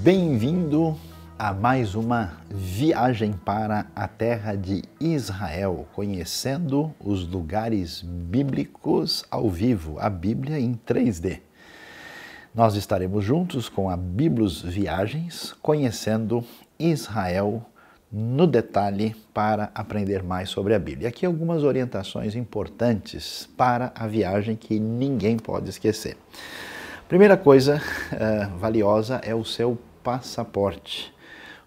Bem-vindo a mais uma viagem para a terra de Israel, conhecendo os lugares bíblicos ao vivo, a Bíblia em 3D. Nós estaremos juntos com a Biblos Viagens, conhecendo Israel no detalhe para aprender mais sobre a Bíblia. Aqui algumas orientações importantes para a viagem que ninguém pode esquecer. Primeira coisa valiosa é o seu passaporte.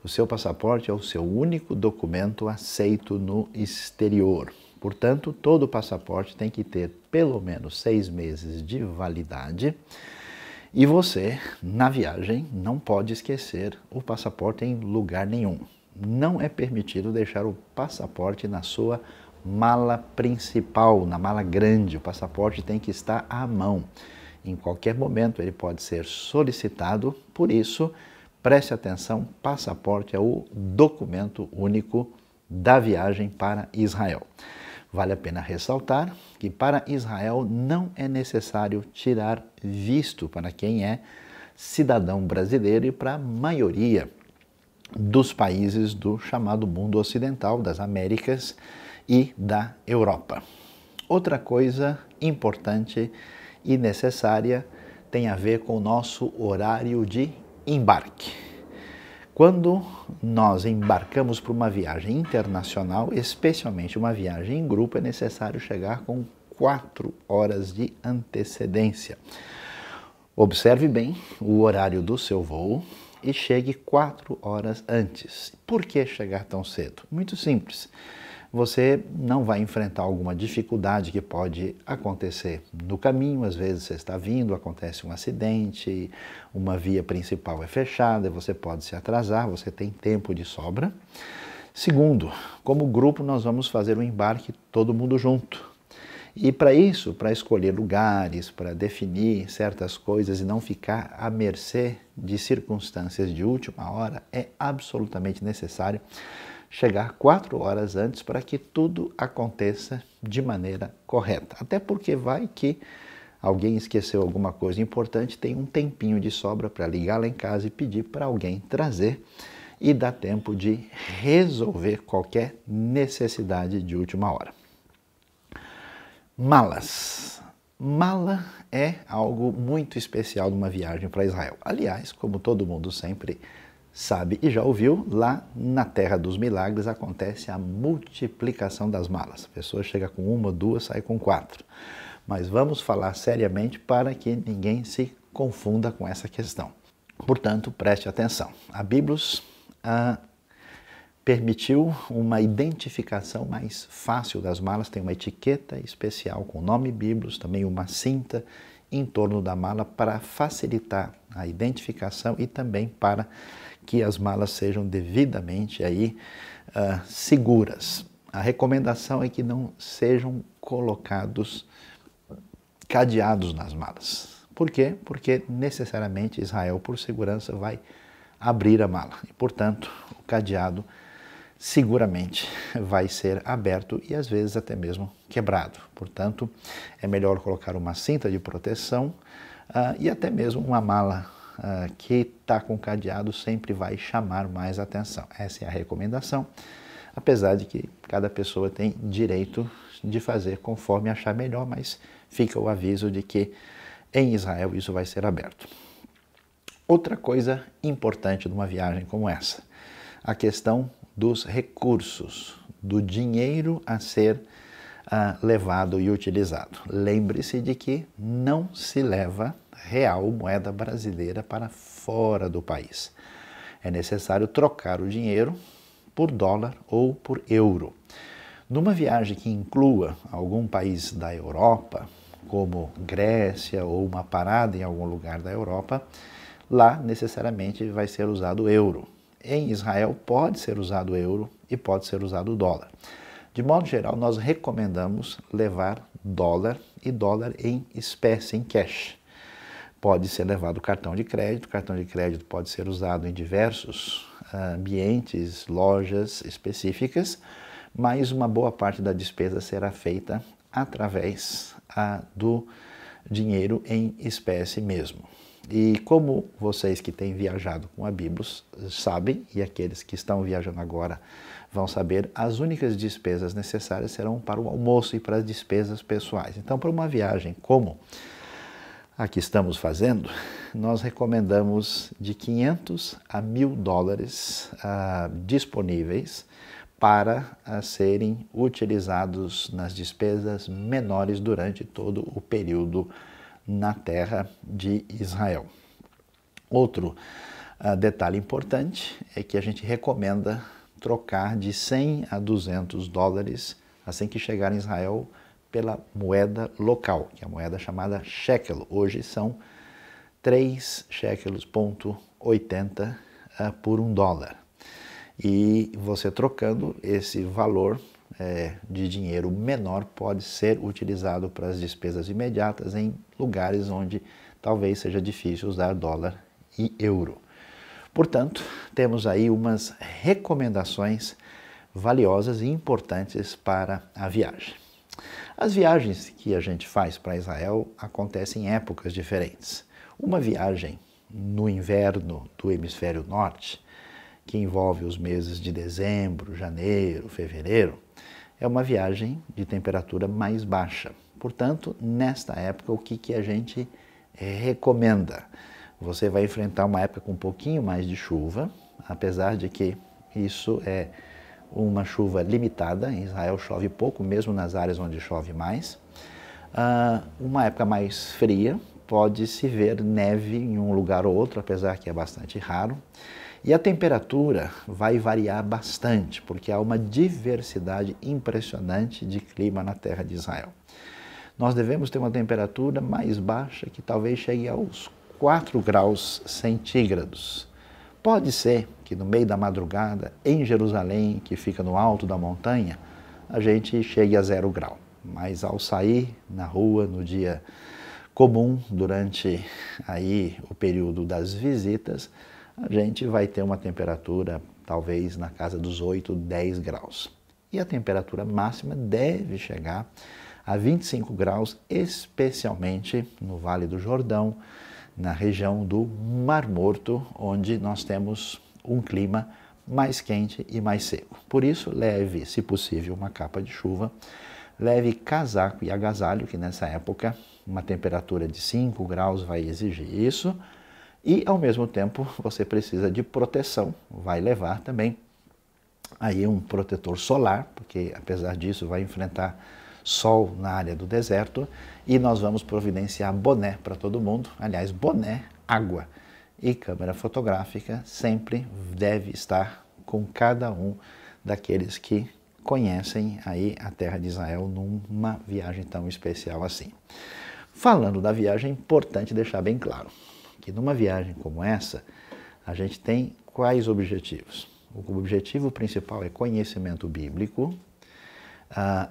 O seu passaporte é o seu único documento aceito no exterior. Portanto, todo passaporte tem que ter pelo menos 6 meses de validade. E você, na viagem, não pode esquecer o passaporte em lugar nenhum. Não é permitido deixar o passaporte na sua mala principal, na mala grande. O passaporte tem que estar à mão. Em qualquer momento ele pode ser solicitado, por isso, preste atenção, passaporte é o documento único da viagem para Israel. Vale a pena ressaltar que para Israel não é necessário tirar visto para quem é cidadão brasileiro e para a maioria dos países do chamado mundo ocidental, das Américas e da Europa. Outra coisa importante e necessária tem a ver com o nosso horário de embarque. Quando nós embarcamos para uma viagem internacional, especialmente uma viagem em grupo, é necessário chegar com 4 horas de antecedência. Observe bem o horário do seu voo e chegue 4 horas antes. Por que chegar tão cedo? Muito simples. Você não vai enfrentar alguma dificuldade que pode acontecer no caminho. Às vezes você está vindo, acontece um acidente, uma via principal é fechada, você pode se atrasar, você tem tempo de sobra. Segundo, como grupo nós vamos fazer um embarque todo mundo junto. E para isso, para escolher lugares, para definir certas coisas e não ficar à mercê de circunstâncias de última hora, é absolutamente necessário chegar 4 horas antes para que tudo aconteça de maneira correta. Até porque vai que alguém esqueceu alguma coisa importante, tem um tempinho de sobra para ligar lá em casa e pedir para alguém trazer e dá tempo de resolver qualquer necessidade de última hora. Malas. Mala é algo muito especial numa viagem para Israel. Aliás, como todo mundo sempre sabe e já ouviu, lá na Terra dos Milagres acontece a multiplicação das malas. A pessoa chega com 1, 2, sai com 4. Mas vamos falar seriamente para que ninguém se confunda com essa questão. Portanto, preste atenção. A Biblos permitiu uma identificação mais fácil das malas, tem uma etiqueta especial com o nome Biblos, também uma cinta em torno da mala para facilitar a identificação e também para que as malas sejam devidamente seguras. A recomendação é que não sejam colocados cadeados nas malas. Por quê? Porque necessariamente Israel, por segurança, vai abrir a mala e, portanto, o cadeado seguramente vai ser aberto e às vezes até mesmo quebrado. Portanto, é melhor colocar uma cinta de proteção e até mesmo uma mala que está com cadeado sempre vai chamar mais atenção. Essa é a recomendação, apesar de que cada pessoa tem direito de fazer conforme achar melhor, mas fica o aviso de que em Israel isso vai ser aberto. Outra coisa importante numa viagem como essa, a questão dos recursos, do dinheiro a ser levado e utilizado. Lembre-se de que não se leva real, moeda brasileira, para fora do país. É necessário trocar o dinheiro por dólar ou por euro. Numa viagem que inclua algum país da Europa, como Grécia ou uma parada em algum lugar da Europa, lá necessariamente vai ser usado o euro. Em Israel pode ser usado o euro e pode ser usado o dólar. De modo geral, nós recomendamos levar dólar e dólar em espécie, em cash. Pode ser levado cartão de crédito pode ser usado em diversos ambientes, lojas específicas, mas uma boa parte da despesa será feita através do dinheiro em espécie mesmo. E como vocês que têm viajado com a Biblos sabem, e aqueles que estão viajando agora vão saber, as únicas despesas necessárias serão para o almoço e para as despesas pessoais. Então, para uma viagem como a que estamos fazendo, nós recomendamos de 500 a 1.000 dólares disponíveis para serem utilizados nas despesas menores durante todo o período na terra de Israel. Outro detalhe importante é que a gente recomenda trocar de 100 a 200 dólares assim que chegar em Israel pela moeda local, que é a moeda chamada shekel. Hoje são 3 shekels,80 por $1. E você trocando esse valor de dinheiro menor pode ser utilizado para as despesas imediatas em lugares onde talvez seja difícil usar dólar e euro. Portanto, temos aí umas recomendações valiosas e importantes para a viagem. As viagens que a gente faz para Israel acontecem em épocas diferentes. Uma viagem no inverno do hemisfério norte, que envolve os meses de dezembro, janeiro, fevereiro, é uma viagem de temperatura mais baixa. Portanto, nesta época, o que a gente recomenda? Você vai enfrentar uma época com um pouquinho mais de chuva, apesar de que isso é uma chuva limitada. Em Israel chove pouco, mesmo nas áreas onde chove mais. Uma época mais fria, pode-se ver neve em um lugar ou outro, apesar que é bastante raro. E a temperatura vai variar bastante, porque há uma diversidade impressionante de clima na terra de Israel. Nós devemos ter uma temperatura mais baixa, que talvez chegue aos 4 graus centígrados. Pode ser que no meio da madrugada, em Jerusalém, que fica no alto da montanha, a gente chegue a 0 grau. Mas ao sair na rua no dia comum, durante aí o período das visitas, a gente vai ter uma temperatura talvez na casa dos 8, 10 graus. E a temperatura máxima deve chegar a 25 graus, especialmente no Vale do Jordão, na região do Mar Morto, onde nós temos um clima mais quente e mais seco. Por isso, leve, se possível, uma capa de chuva, leve casaco e agasalho, que nessa época uma temperatura de 5 graus vai exigir isso, e ao mesmo tempo você precisa de proteção, vai levar também aí um protetor solar, porque apesar disso vai enfrentar sol na área do deserto, e nós vamos providenciar boné para todo mundo. Aliás, boné, água e câmera fotográfica sempre deve estar com cada um daqueles que conhecem aí a terra de Israel numa viagem tão especial assim. Falando da viagem, é importante deixar bem claro que numa viagem como essa, a gente tem quais objetivos? O objetivo principal é conhecimento bíblico,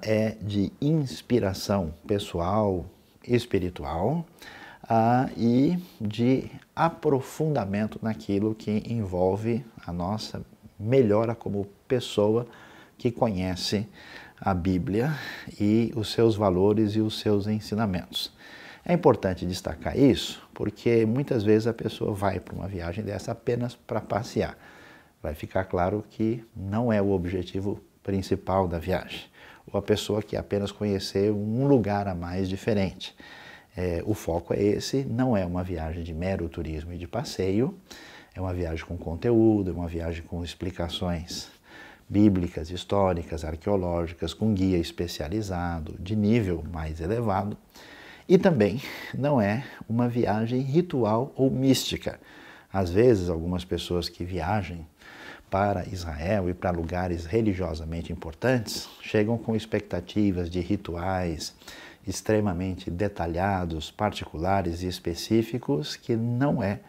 é de inspiração pessoal, espiritual e de aprofundamento naquilo que envolve a nossa melhora como pessoa que conhece a Bíblia e os seus valores e os seus ensinamentos. É importante destacar isso porque muitas vezes a pessoa vai para uma viagem dessa apenas para passear. Vai ficar claro que não é o objetivo principal da viagem. Ou a pessoa quer apenas conhecer um lugar a mais diferente. O foco é esse, não é uma viagem de mero turismo e de passeio, é uma viagem com conteúdo, é uma viagem com explicações bíblicas, históricas, arqueológicas, com guia especializado, de nível mais elevado. E também não é uma viagem ritual ou mística. Às vezes, algumas pessoas que viajam para Israel e para lugares religiosamente importantes chegam com expectativas de rituais extremamente detalhados, particulares e específicos, que não é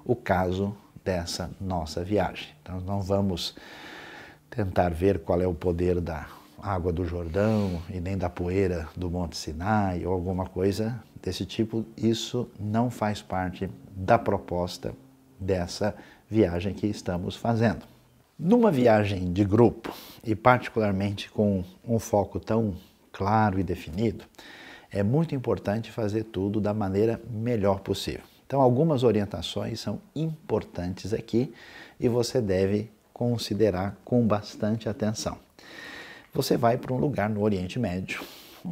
o caso dessa nossa viagem. Então, não vamos tentar ver qual é o poder da água do Jordão e nem da poeira do Monte Sinai ou alguma coisa desse tipo. Isso não faz parte da proposta dessa viagem que estamos fazendo. Numa viagem de grupo, e particularmente com um foco tão claro e definido, é muito importante fazer tudo da maneira melhor possível. Então, algumas orientações são importantes aqui e você deve considerar com bastante atenção. Você vai para um lugar no Oriente Médio,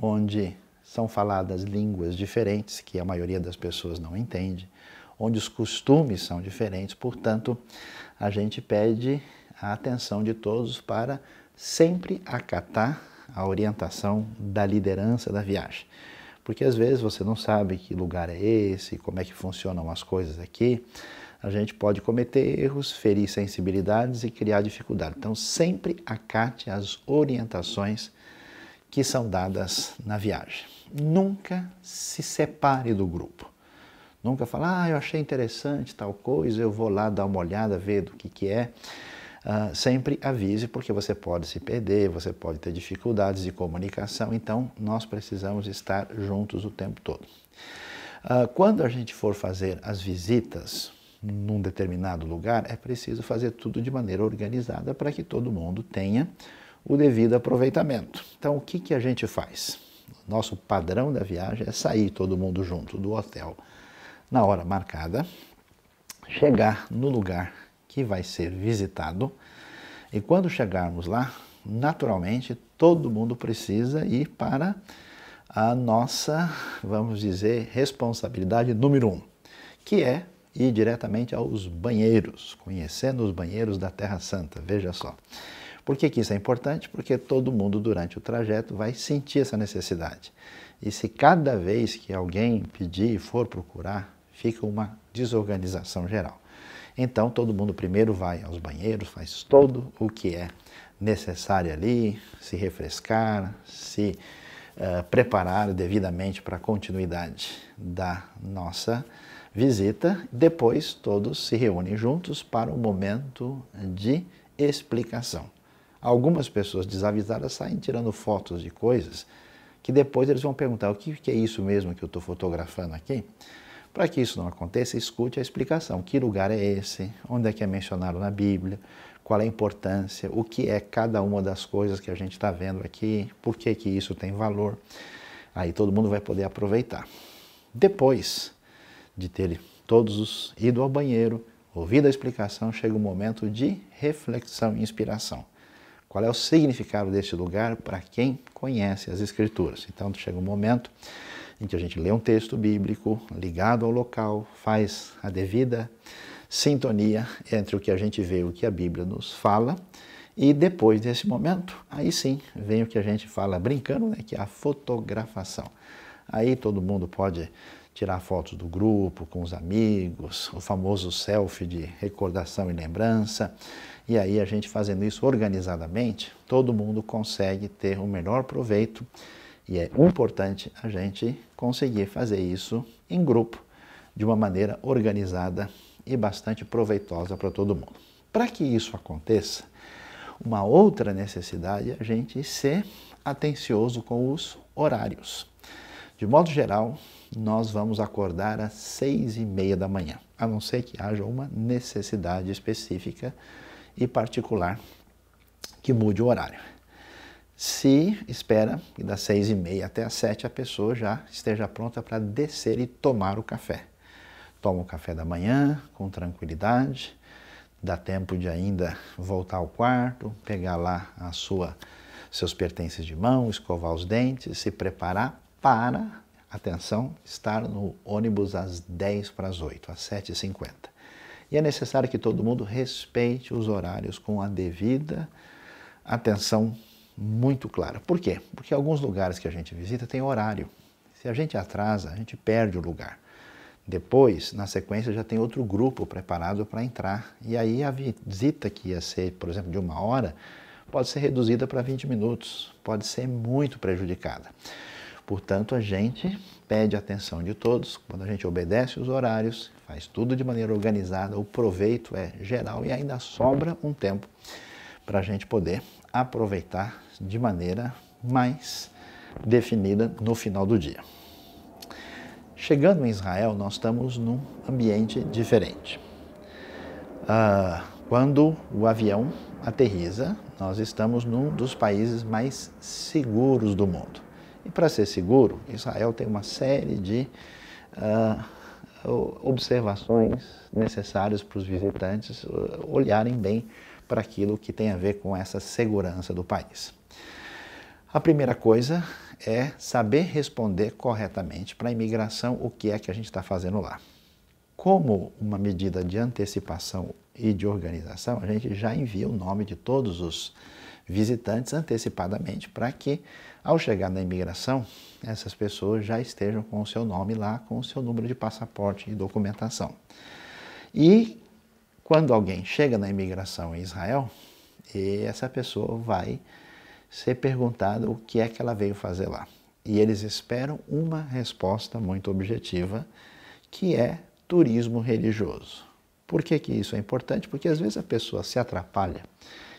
onde são faladas línguas diferentes, que a maioria das pessoas não entende, onde os costumes são diferentes, portanto, a gente pede a atenção de todos para sempre acatar a orientação da liderança da viagem. Porque às vezes você não sabe que lugar é esse, como é que funcionam as coisas aqui. A gente pode cometer erros, ferir sensibilidades e criar dificuldade. Então sempre acate as orientações que são dadas na viagem. Nunca se separe do grupo. Nunca fale, eu achei interessante tal coisa, eu vou lá dar uma olhada, ver do que é. Sempre avise, porque você pode se perder, você pode ter dificuldades de comunicação, então nós precisamos estar juntos o tempo todo. Quando a gente for fazer as visitas num determinado lugar, é preciso fazer tudo de maneira organizada para que todo mundo tenha o devido aproveitamento. Então, o que a gente faz? Nosso padrão da viagem é sair todo mundo junto do hotel na hora marcada, chegar no lugar que vai ser visitado, e quando chegarmos lá, naturalmente, todo mundo precisa ir para a nossa, vamos dizer, responsabilidade número 1, que é ir diretamente aos banheiros, conhecendo os banheiros da Terra Santa, veja só. Por que isso é importante? Porque todo mundo durante o trajeto vai sentir essa necessidade. E se cada vez que alguém pedir e for procurar, fica uma desorganização geral. Então, todo mundo primeiro vai aos banheiros, faz todo o que é necessário ali, se refrescar, se preparar devidamente para a continuidade da nossa visita. Depois, todos se reúnem juntos para um momento de explicação. Algumas pessoas desavisadas saem tirando fotos de coisas que depois eles vão perguntar: o que é isso mesmo que eu estou fotografando aqui? Para que isso não aconteça, escute a explicação. Que lugar é esse? Onde é que é mencionado na Bíblia? Qual é a importância? O que é cada uma das coisas que a gente está vendo aqui? Por que isso tem valor? Aí todo mundo vai poder aproveitar. Depois de ter todos ido ao banheiro, ouvido a explicação, chega o momento de reflexão e inspiração. Qual é o significado deste lugar para quem conhece as Escrituras? Então chega um momento em que a gente lê um texto bíblico ligado ao local, faz a devida sintonia entre o que a gente vê e o que a Bíblia nos fala, e depois desse momento, aí sim, vem o que a gente fala brincando, né, que é a fotografação. Aí todo mundo pode tirar fotos do grupo, com os amigos, o famoso selfie de recordação e lembrança, e aí a gente fazendo isso organizadamente, todo mundo consegue ter o melhor proveito. E é importante a gente conseguir fazer isso em grupo, de uma maneira organizada e bastante proveitosa para todo mundo. Para que isso aconteça, uma outra necessidade é a gente ser atencioso com os horários. De modo geral, nós vamos acordar às 6h30 da manhã, a não ser que haja uma necessidade específica e particular que mude o horário. Se espera que das 6h30 até as 7 a pessoa já esteja pronta para descer e tomar o café. Toma o café da manhã com tranquilidade, dá tempo de ainda voltar ao quarto, pegar lá seus pertences de mão, escovar os dentes, se preparar para, atenção, estar no ônibus às 7h50, às 7h50. E é necessário que todo mundo respeite os horários com a devida atenção muito clara. Por quê? Porque alguns lugares que a gente visita tem horário. Se a gente atrasa, a gente perde o lugar. Depois, na sequência, já tem outro grupo preparado para entrar. E aí a visita que ia ser, por exemplo, de 1 hora, pode ser reduzida para 20 minutos. Pode ser muito prejudicada. Portanto, a gente pede a atenção de todos. Quando a gente obedece os horários, faz tudo de maneira organizada, o proveito é geral e ainda sobra um tempo para a gente poder aproveitar de maneira mais definida no final do dia. Chegando em Israel, nós estamos num ambiente diferente. Quando o avião aterriza, nós estamos num dos países mais seguros do mundo. E para ser seguro, Israel tem uma série de observações necessárias para os visitantes olharem bem para aquilo que tem a ver com essa segurança do país. A primeira coisa é saber responder corretamente para a imigração o que é que a gente está fazendo lá. Como uma medida de antecipação e de organização, a gente já envia o nome de todos os visitantes antecipadamente para que, ao chegar na imigração, essas pessoas já estejam com o seu nome lá, com o seu número de passaporte e documentação. E quando alguém chega na imigração em Israel, essa pessoa vai ser perguntada o que é que ela veio fazer lá. E eles esperam uma resposta muito objetiva, que é turismo religioso. Por que que isso é importante? Porque às vezes a pessoa se atrapalha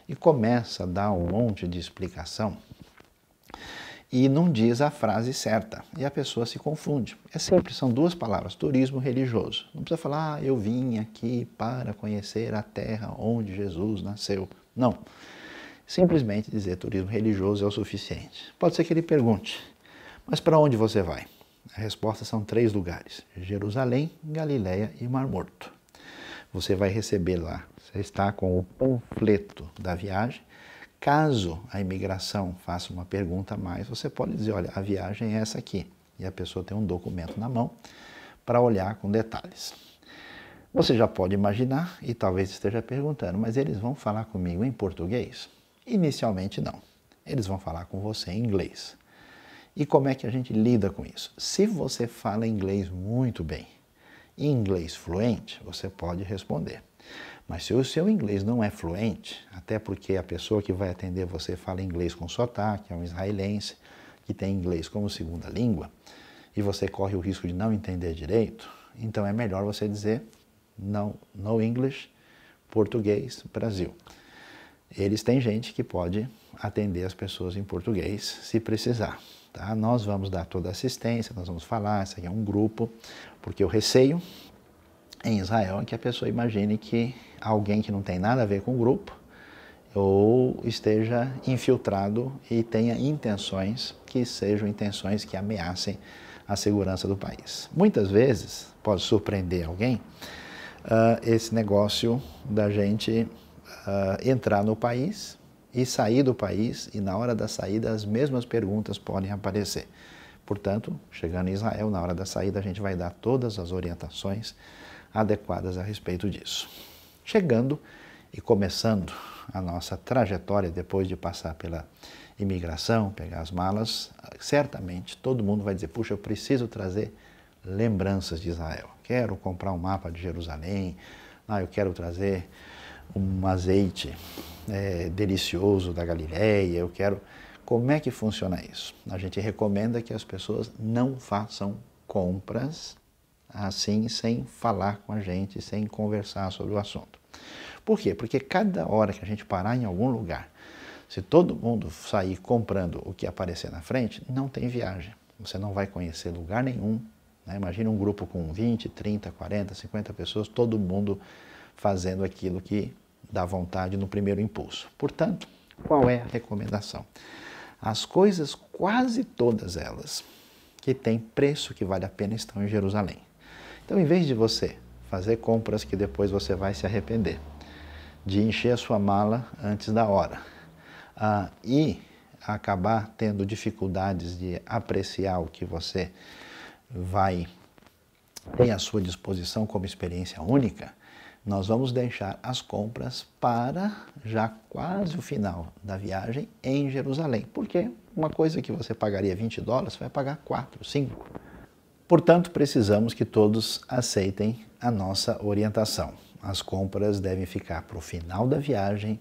e começa a dar um monte de explicação e não diz a frase certa, e a pessoa se confunde. É simples, são duas palavras, turismo religioso. Não precisa falar, eu vim aqui para conhecer a terra onde Jesus nasceu. Não. Simplesmente dizer turismo religioso é o suficiente. Pode ser que ele pergunte, mas para onde você vai? A resposta são 3 lugares, Jerusalém, Galileia e Mar Morto. Você vai receber lá, você está com o panfleto da viagem. Caso a imigração faça uma pergunta a mais, você pode dizer, olha, a viagem é essa aqui. E a pessoa tem um documento na mão para olhar com detalhes. Você já pode imaginar, e talvez esteja perguntando, mas eles vão falar comigo em português? Inicialmente não. Eles vão falar com você em inglês. E como é que a gente lida com isso? Se você fala inglês muito bem, inglês fluente, você pode responder. Mas se o seu inglês não é fluente, até porque a pessoa que vai atender você fala inglês com sotaque, é um israelense que tem inglês como segunda língua, e você corre o risco de não entender direito, então é melhor você dizer no English, português, Brasil. Eles têm gente que pode atender as pessoas em português se precisar. Tá? Nós vamos dar toda a assistência, nós vamos falar, isso aqui é um grupo, porque o receio em Israel é que a pessoa imagine que alguém que não tem nada a ver com o grupo ou esteja infiltrado e tenha intenções que sejam intenções que ameacem a segurança do país. Muitas vezes pode surpreender alguém esse negócio da gente entrar no país e sair do país, e na hora da saída as mesmas perguntas podem aparecer. Portanto, chegando em Israel, na hora da saída a gente vai dar todas as orientações adequadas a respeito disso. Chegando e começando a nossa trajetória depois de passar pela imigração, pegar as malas, certamente todo mundo vai dizer, puxa, eu preciso trazer lembranças de Israel. Quero comprar um mapa de Jerusalém, eu quero trazer um azeite delicioso da Galileia, eu quero... Como é que funciona isso? A gente recomenda que as pessoas não façam compras assim, sem falar com a gente, sem conversar sobre o assunto. Por quê? Porque cada hora que a gente parar em algum lugar, se todo mundo sair comprando o que aparecer na frente, não tem viagem. Você não vai conhecer lugar nenhum. Né? Imagina um grupo com 20, 30, 40, 50 pessoas, todo mundo fazendo aquilo que dá vontade no primeiro impulso. Portanto, qual é a recomendação? As coisas, quase todas elas, que têm preço que vale a pena, estão em Jerusalém. Então, em vez de você fazer compras que depois você vai se arrepender, de encher a sua mala antes da hora e acabar tendo dificuldades de apreciar o que você vai ter à sua disposição como experiência única, nós vamos deixar as compras para já quase o final da viagem em Jerusalém. Porque uma coisa que você pagaria $20, você vai pagar 4, 5. Portanto, precisamos que todos aceitem a nossa orientação. As compras devem ficar para o final da viagem,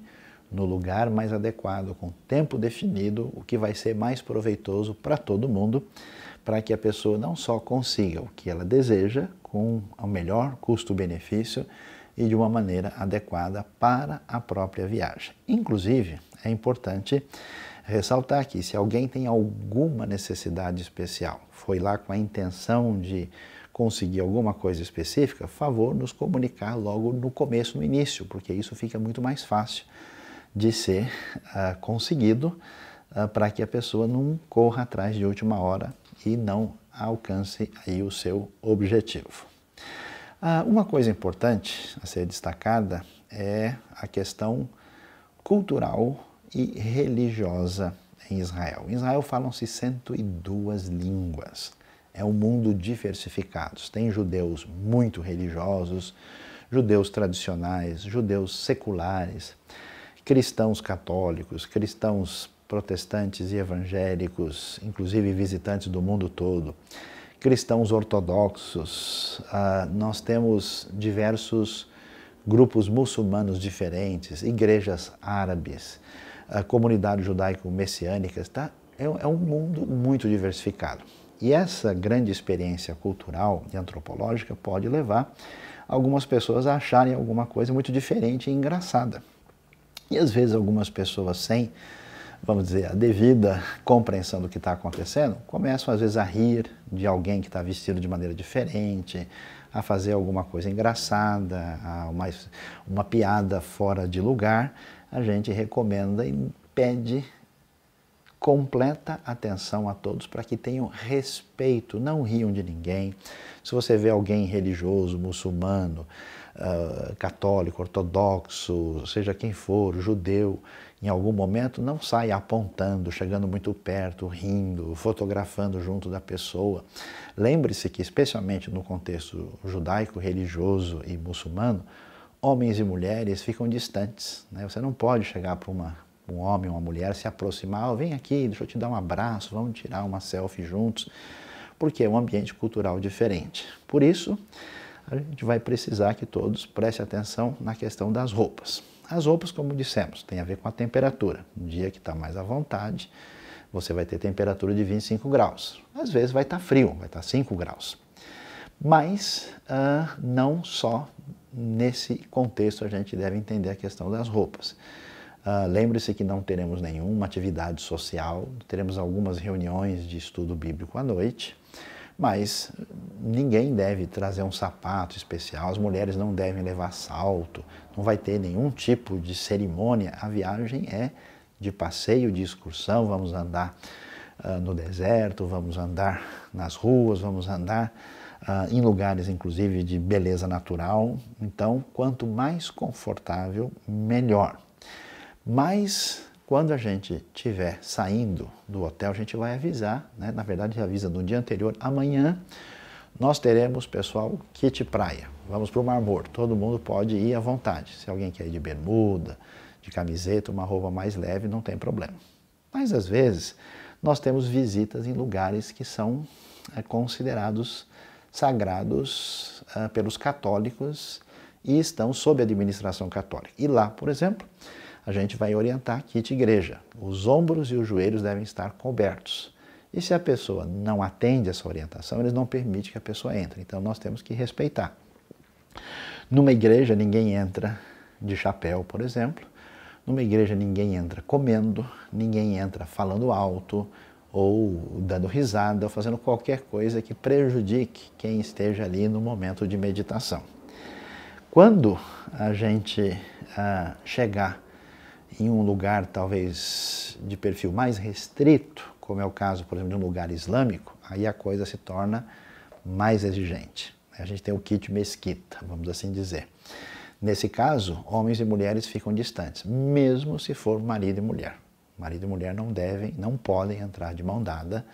no lugar mais adequado, com tempo definido, o que vai ser mais proveitoso para todo mundo, para que a pessoa não só consiga o que ela deseja, com o melhor custo-benefício e de uma maneira adequada para a própria viagem. Inclusive, é importante ressaltar que se alguém tem alguma necessidade especial, foi lá com a intenção de conseguir alguma coisa específica, favor nos comunicar logo no começo, no início, porque isso fica muito mais fácil de ser conseguido para que a pessoa não corra atrás de última hora e não alcance aí o seu objetivo. Uma coisa importante a ser destacada é a questão cultural e religiosa em Israel. Em Israel falam-se 102 línguas. É um mundo diversificado. Tem judeus muito religiosos, judeus tradicionais, judeus seculares, cristãos católicos, cristãos protestantes e evangélicos, inclusive visitantes do mundo todo, cristãos ortodoxos, nós temos diversos grupos muçulmanos diferentes, igrejas árabes, comunidades judaico-messiânicas, tá? É um mundo muito diversificado. E essa grande experiência cultural e antropológica pode levar algumas pessoas a acharem alguma coisa muito diferente e engraçada. E às vezes algumas pessoas sem, vamos dizer, a devida compreensão do que está acontecendo, começam às vezes a rir de alguém que está vestido de maneira diferente, a fazer alguma coisa engraçada, uma piada fora de lugar. A gente recomenda e pede completa atenção a todos para que tenham respeito, não riam de ninguém. Se você vê alguém religioso, muçulmano, católico, ortodoxo, seja quem for, judeu, em algum momento não saia apontando, chegando muito perto, rindo, fotografando junto da pessoa. Lembre-se que, especialmente no contexto judaico, religioso e muçulmano, homens e mulheres ficam distantes, né? Você não pode chegar para um homem ou uma mulher, se aproximar, vem aqui, deixa eu te dar um abraço, vamos tirar uma selfie juntos, porque é um ambiente cultural diferente. Por isso, a gente vai precisar que todos prestem atenção na questão das roupas. As roupas, como dissemos, tem a ver com a temperatura. No dia que está mais à vontade, você vai ter temperatura de 25 graus. Às vezes vai estar frio, vai estar 5 graus. Mas não só nesse contexto a gente deve entender a questão das roupas. Lembre-se que não teremos nenhuma atividade social, teremos algumas reuniões de estudo bíblico à noite, mas ninguém deve trazer um sapato especial, as mulheres não devem levar salto, não vai ter nenhum tipo de cerimônia. A viagem é de passeio, de excursão, vamos andar no deserto, vamos andar nas ruas, vamos andar em lugares inclusive de beleza natural. Então, quanto mais confortável, melhor. Mas quando a gente estiver saindo do hotel, a gente vai avisar, né? Na verdade, avisa no dia anterior. Amanhã nós teremos, pessoal, kit praia. Vamos para o Mar Morto. Todo mundo pode ir à vontade. Se alguém quer ir de bermuda, de camiseta, uma roupa mais leve, não tem problema. Mas às vezes nós temos visitas em lugares que são considerados sagrados pelos católicos e estão sob a administração católica. E lá, por exemplo, a gente vai orientar kit igreja. Os ombros e os joelhos devem estar cobertos. E se a pessoa não atende essa orientação, eles não permitem que a pessoa entre. Então nós temos que respeitar. Numa igreja ninguém entra de chapéu, por exemplo. Numa igreja ninguém entra comendo, ninguém entra falando alto, ou dando risada, ou fazendo qualquer coisa que prejudique quem esteja ali no momento de meditação. Quando a gente chegar em um lugar talvez de perfil mais restrito, como é o caso, por exemplo, de um lugar islâmico, aí a coisa se torna mais exigente. A gente tem o kit mesquita, vamos assim dizer. Nesse caso, homens e mulheres ficam distantes, mesmo se for marido e mulher. Marido e mulher não podem entrar de mão dada.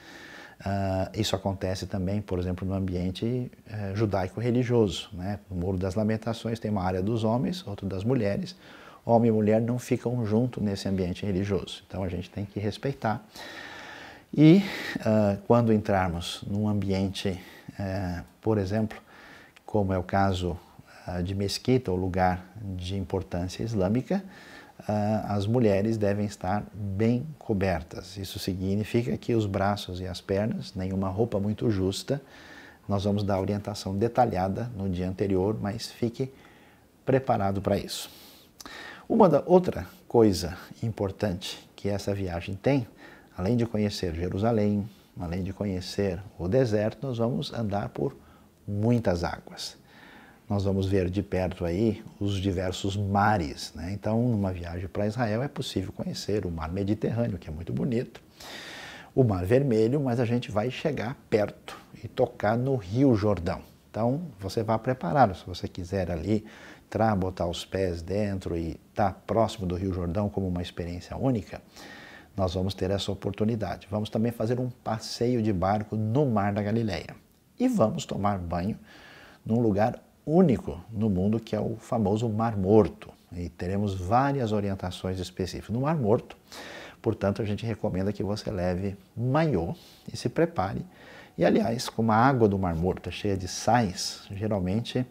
Isso acontece também, por exemplo, no ambiente judaico-religioso, né? No Muro das Lamentações tem uma área dos homens, outra das mulheres. Homem e mulher não ficam juntos nesse ambiente religioso. Então a gente tem que respeitar. E quando entrarmos num ambiente, por exemplo, como é o caso de mesquita, ou lugar de importância islâmica, as mulheres devem estar bem cobertas. Isso significa que os braços e as pernas, nenhuma roupa muito justa. Nós vamos dar orientação detalhada no dia anterior, mas fique preparado para isso. Outra coisa importante que essa viagem tem, além de conhecer Jerusalém, além de conhecer o deserto, nós vamos andar por muitas águas. nós vamos ver de perto aí os diversos mares, né? Então, numa viagem para Israel é possível conhecer o Mar Mediterrâneo, que é muito bonito, o Mar Vermelho, mas a gente vai chegar perto e tocar no Rio Jordão. Então, você vai preparado, se você quiser ali entrar, botar os pés dentro e estar próximo do Rio Jordão como uma experiência única, nós vamos ter essa oportunidade. Vamos também fazer um passeio de barco no Mar da Galileia. E vamos tomar banho num lugar único no mundo, que é o famoso Mar Morto. E teremos várias orientações específicas. No Mar Morto, portanto, a gente recomenda que você leve maiô e se prepare. E, aliás, como a água do Mar Morto é cheia de sais, geralmente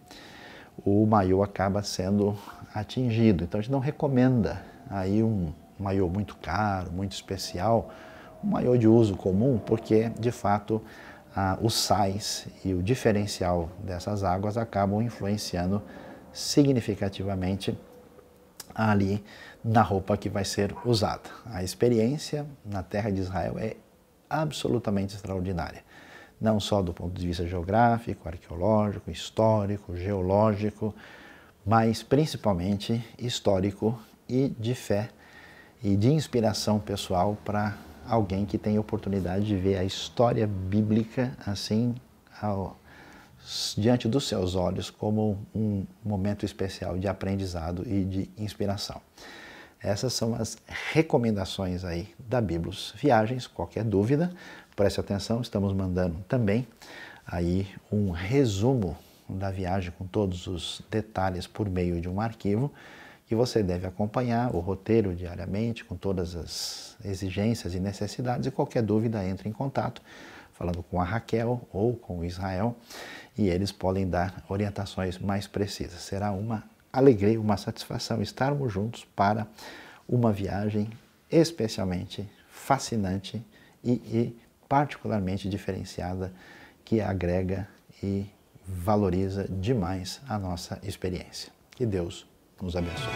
o maiô acaba sendo atingido. Então, a gente não recomenda aí um maiô muito caro, muito especial, um maiô de uso comum, porque, de fato, os sais e o diferencial dessas águas acabam influenciando significativamente ali na roupa que vai ser usada. A experiência na terra de Israel é absolutamente extraordinária, não só do ponto de vista geográfico, arqueológico, histórico, geológico, mas principalmente histórico e de fé e de inspiração pessoal para alguém que tem a oportunidade de ver a história bíblica assim diante dos seus olhos como um momento especial de aprendizado e de inspiração. Essas são as recomendações aí da Biblos Viagens. Qualquer dúvida, preste atenção, estamos mandando também aí um resumo da viagem com todos os detalhes por meio de um arquivo que você deve acompanhar o roteiro diariamente com todas as exigências e necessidades, e qualquer dúvida entre em contato falando com a Raquel ou com o Israel e eles podem dar orientações mais precisas. Será uma alegria, uma satisfação estarmos juntos para uma viagem especialmente fascinante e particularmente diferenciada, que agrega e valoriza demais a nossa experiência. Que Deus nos abençoe.